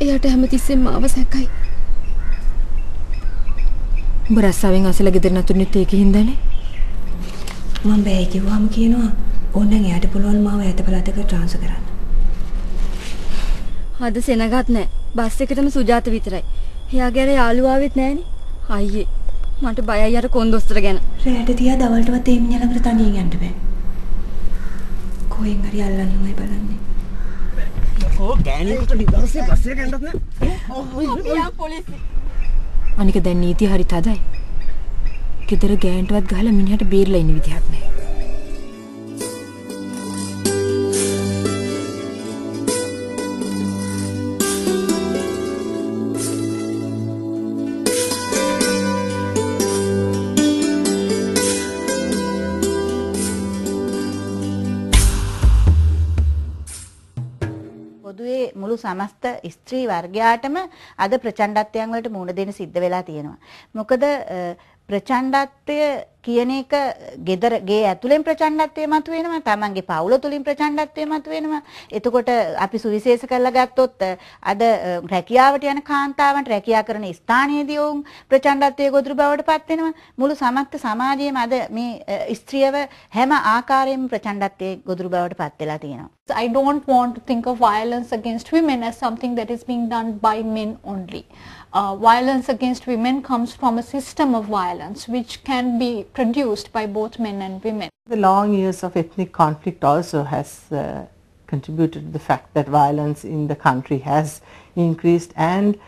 එයාට හැමතිස්සෙම මාව සැකයි. උඹ රස්සාවෙන් අසල ගෙදර නතුරුනෙත් ඒකේ හින්දානේ. මම බෑ කිව්වම කියනවා ඕනනම් එයාට පුළුවන් මාව ඈත පළාතක ට්‍රාන්ස්ෆර් කරන්න. අද සෙනගත් නෑ. බස් එකටම සුජාත විතරයි. එයාගේ අර යාළුවා ආවෙත් නෑනේ. අයියේ මට බයයි අර කොන්දොස්තර ගැන. රැට තියා දවල්ටවත් ඒ මිනිහා ළඟට තනියෙන් යන්න බෑ. කොහෙන් හරි අල්ලන්නමයි බලන්නේ. ඕ ගෑණියෙකුට දිවසේ බස් එක යන්නත් නෑ. යා පොලිසිය. අනික දැන් නීතිය හරි තදයි. ගෙදර ගෑනටවත් ගහලා මිනිහට බේරලා ඉන්න විදිහක් නෑ. මුළු සමස්ත ස්ත්‍රී වර්ගයාටම අද ප්‍රචණ්ඩත්වයන් වලට මුහුණ දෙන්න සිද්ධ වෙලා තියෙනවා. මොකද ප්‍රචණ්ඩත්වය කියන එක ගේ ඇතුලෙන් ප්‍රචණ්ඩත්වය මතුවෙනවා, තමන්ගේ පවුල තුලින් ප්‍රචණ්ඩත්වය මතුවෙනවා. එතකොට අපි සුවිශේෂ කරලා ගත්තොත් අද රැකියාවට යන කාන්තාවන්ට රැකියා කරන ස්ථානයේදී වුන් ප්‍රචණ්ඩත්වයේ ගොදුරු බවට පත් වෙනවා. මුළු සමස්ත සමාජයේම අද මේ ස්ත්‍රියව හැම ආකාරයෙන්ම ප්‍රචණ්ඩත්වයේ ගොදුරු බවට පත් වෙලා තියෙනවා. I don't want to think of violence against women as something that is being done by men only. Violence against women comes from a system of violence which can be produced by both men and women. The long years of ethnic conflict also has contributed to the fact that violence in the country has increased, and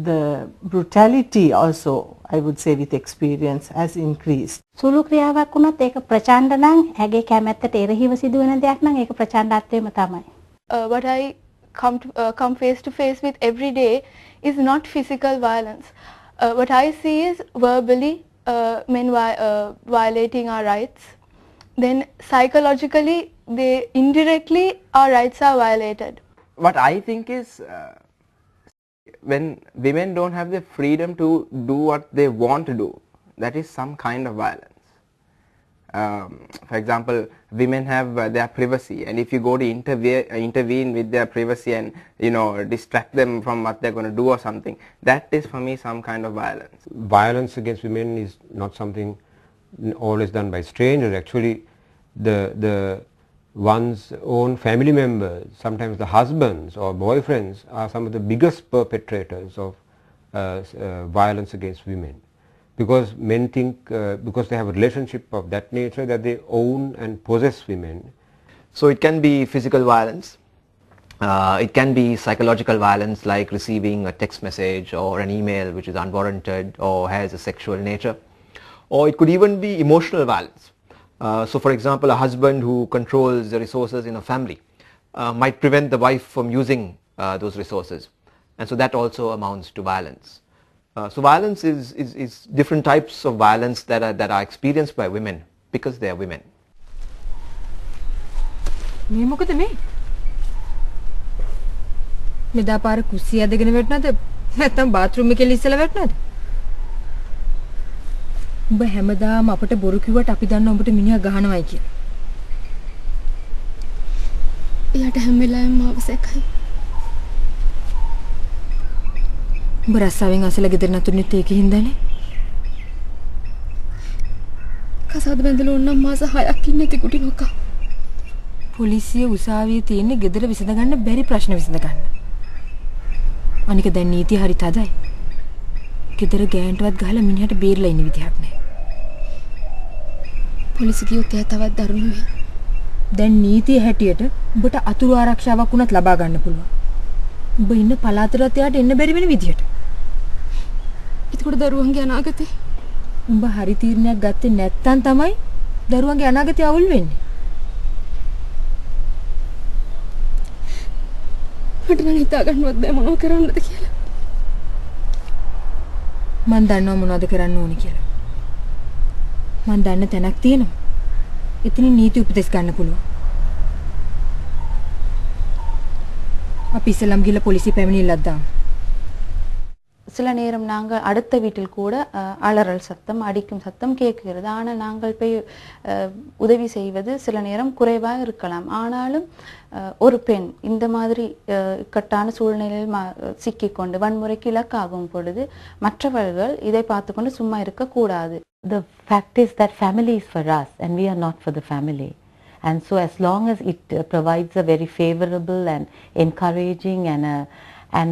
the brutality also, I would say with experience, has increased. සුළු ක්‍රියාවක් වුණත් ඒක ප්‍රචණ්ඩ නම් ඇගේ කැමැත්තට එරෙහිව සිදුවෙන දෙයක් නම් ඒක ප්‍රචණ්ඩත්වයම තමයි. What I come face to face with every day is not physical violence. What I see is verbally men violating our rights. Then psychologically, indirectly our rights are violated. What I think is when women don't have the freedom to do what they want to do, that is some kind of violence. For example, women have their privacy, and if you go to intervene with their privacy and distract them from what they're going to do or something, that is for me some kind of violence. Violence against women is not something always done by strangers. Actually, the one's own family members, sometimes the husbands or boyfriends, are some of the biggest perpetrators of violence against women. Because men think, because they have a relationship of that nature, that they own and possess women. So it can be physical violence, it can be psychological violence like receiving a text message or an email which is unwarranted or has a sexual nature, or it could even be emotional violence. So for example, a husband who controls the resources in a family might prevent the wife from using those resources, and so that also amounts to violence. So violence is different types of violence that are experienced by women because they are women. මේ මොකද මේ? මෙදා පාර කුස්සිය ඇදගෙන වැටුණාද? නැත්නම් bathroom එකේ ඉස්සලා වැටුණාද? උඹ හැමදාම අපට බොරු කිව්වට අපි දන්න උඹට මිනිහා ගහනවයි කියලා. එයාට හැම වෙලාවෙම මාව සැකයි. උඹ රස්සාවෙන් අසල ගෙදර නතුරුනෙත් ඒකේ හින්දානේ. කසාද බැඳලා උන්නම් මාස 6ක් ඉන්නේ තිකුටි නොකා. පොලිසිය උසාවියේ තියෙන්නේ ගෙදර විසඳ ගන්න බැරි ප්‍රශ්න විසඳ ගන්න. අනික දැන් නීතිය හරි තදයි. ගෙදර ගෑනටවත් ගහලා මිනිහට බේරලා ඉන්න විදිහක් නෑ. පොලිසිය කියොත් එයා තවත් දරුණු වෙයි. දැන් නීතිය හැටියට උඹට අතුරු ආරක්ෂාවක් වුණත් ලබා ගන්න පුළුවන්. උඹ ඉන්න පළාතට එයාට එන්න බැරි වෙන විදිහට. එතකොට දරුවන්ගේ අනාගතේ උඹ හරි තීරණයක් ගත්තේ නැත්නම් තමයි දරුවන්ගේ අනාගතය අවුල් වෙන්නේ. මට නම් හිතා ගන්නවත් බෑ මොනව කරන්නද කියලා. මන් දන්නවා මොනවද කරන්න ඕනේ කියලා. මන් දන්න තැනක් තියෙනවා. එතන නීති උපදෙස් ගන්න පුළුවන්. අපි ඉස්සෙල්ලාම ගිහලා පොලිසිය පැමිණිල්ලක් දාමු. சில நேரம் நாங்கள் அடுத்த வீட்டில் கூட அலறல் சத்தம் அடிக்கும் சத்தம் கேட்கிறது. ஆனால் நாங்கள் போய் உதவி செய்வது சில நேரம் குறைவாக இருக்கலாம். ஆனாலும் ஒரு பெண் இந்த மாதிரி இக்கட்டான சூழ்நிலையில் சிக்கிக்கொண்டு வன்முறைக்கு இலக்காகும் பொழுது மற்றவர்கள் இதை பார்த்துக்கொண்டு சும்மா இருக்கக்கூடாது. The fact is that family is for us and we are not for the family. And so as long as it provides a very favorable and encouraging and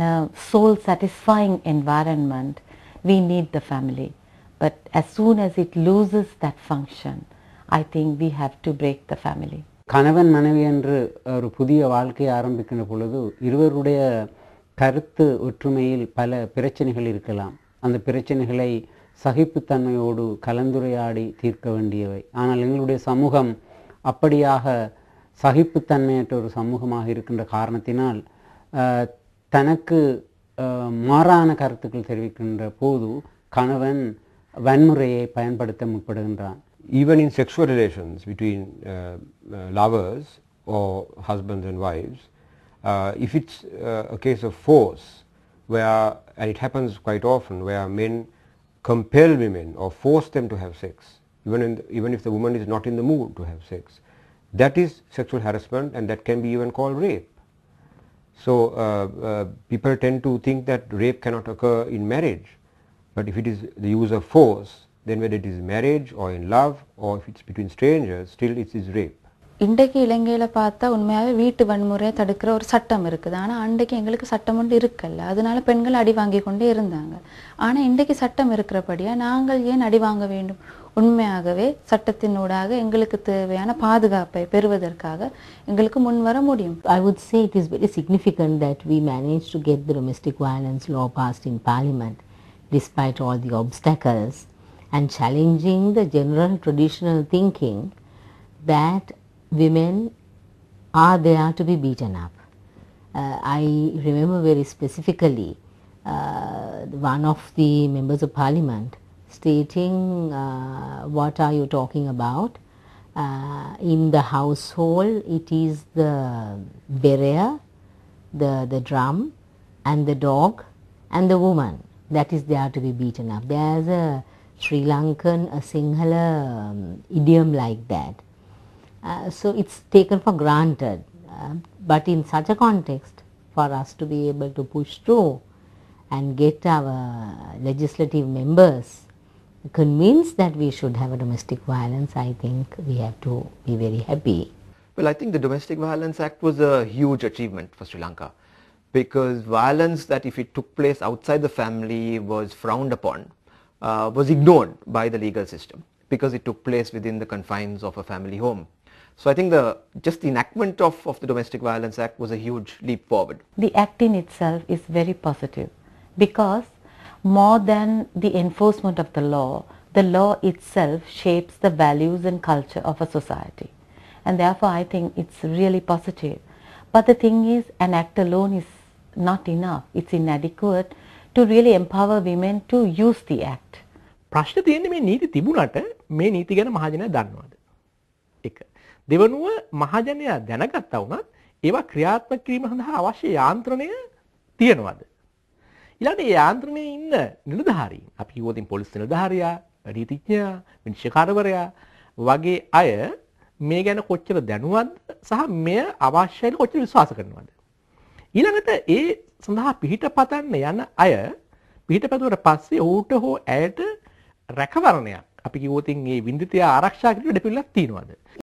a soul satisfying environment, we need the family. But as soon as it loses that function, I think we have to break the family. கணவன் மனைவி என்று ஒரு புதிய வாழ்க்கையை ஆரம்பிக்கின்ற பொழுது இருவருடைய கருத்து ஒற்றுமையில் பல பிரச்சனைகள் இருக்கலாம். அந்த பிரச்சனைகளை சகிப்புத்தன்மையோடு கலந்துரையாடி தீர்க்க வேண்டியவை. ஆனால் எங்களுடைய சமூகம் அப்படியாக சகிப்புத்தன்மையற்ற ஒரு சமூகமாக இருக்கின்ற காரணத்தினால் தனக்கு மாறான கருத்துக்கள் தெரிவிக்கின்ற போது கணவன் வன்முறையை பயன்படுத்த முற்படுகின்றான். Even in sexual relations between lovers or husbands and wives, if it's a case of force, and it happens quite often, where men compel women or force them to have sex, even if the woman is not in the mood to have sex, that is sexual harassment, and that can be even called rape. So people tend to think that rape cannot occur in marriage, but if it is the use of force, then whether it is marriage or in love or if it's between strangers, still it is rape. இன்றைக்கு இலங்கையில் பார்த்தா உண்மையாகவே வீட்டு வன்முறையை தடுக்கிற ஒரு சட்டம் இருக்குது. ஆனால் அன்றைக்கு எங்களுக்கு சட்டம் ஒன்று இருக்கல்ல, அதனால பெண்கள் அடி வாங்கி கொண்டே இருந்தாங்க. ஆனால் இன்றைக்கு சட்டம் இருக்கிறபடியாக நாங்கள் ஏன் அடி வாங்க வேண்டும்? உண்மையாகவே சட்டத்தினூடாக எங்களுக்கு தேவையான பாதுகாப்பை பெறுவதற்காக எங்களுக்கு முன்வர முடியும். I would say it is very significant that we managed to get the domestic violence law passed in Parliament despite all the obstacles and challenging the general traditional thinking that women are there to be beaten up. I remember very specifically one of the members of Parliament stating, what are you talking about? In the household it is the barrier, the drum and the dog and the woman that is there to be beaten up. There is a Sri Lankan, a Sinhala idiom like that. So it's taken for granted. But in such a context, for us to be able to push through and get our legislative members convinced that we should have a domestic violence, I think we have to be very happy. Well, I think the Domestic Violence Act was a huge achievement for Sri Lanka, because violence that if it took place outside the family was frowned upon, was ignored by the legal system because it took place within the confines of a family home. So I think just the enactment of the Domestic Violence Act was a huge leap forward. The act in itself is very positive because more than the enforcement of the law itself shapes the values and culture of a society, and therefore I think it's really positive. But the thing is, an act alone is not enough. It's inadequate to really empower women to use the act. ප්‍රශ්න තියෙන්නේ මේ නීති තිබුණාට මේ නීති ගැන මහජනයා දන්නවද? එක. දෙවනුව මහජනයා දැනගත්තා වුණත් ඒවා ක්‍රියාත්මක කිරීම සඳහා අවශ්‍ය යාන්ත්‍රණය තියෙනවද? ඊළඟට ඒ යාන්ත්‍රණයේ ඉන්න නිලධාරීන්, අපි කිව්වොත් පොලිස් නිලධාරියා, නීතිඥයා, විනිශ්චයකාරවරයා වගේ අය මේ ගැන කොච්චර දැනුවත්ද සහ මෙය අවශ්‍යයි කොච්චර විශ්වාස කරනවද? ඊළඟට ඒ සඳහා පිහිට පතන්න යන අය පිහිට පැතුවට පස්සේ ඌට හෝ ඇයට රැකවරණයක් අපි කිව්වොත් මේ වින්දිතය ආරක්ෂා කිරීමේ පිළිලක් තියනවාද?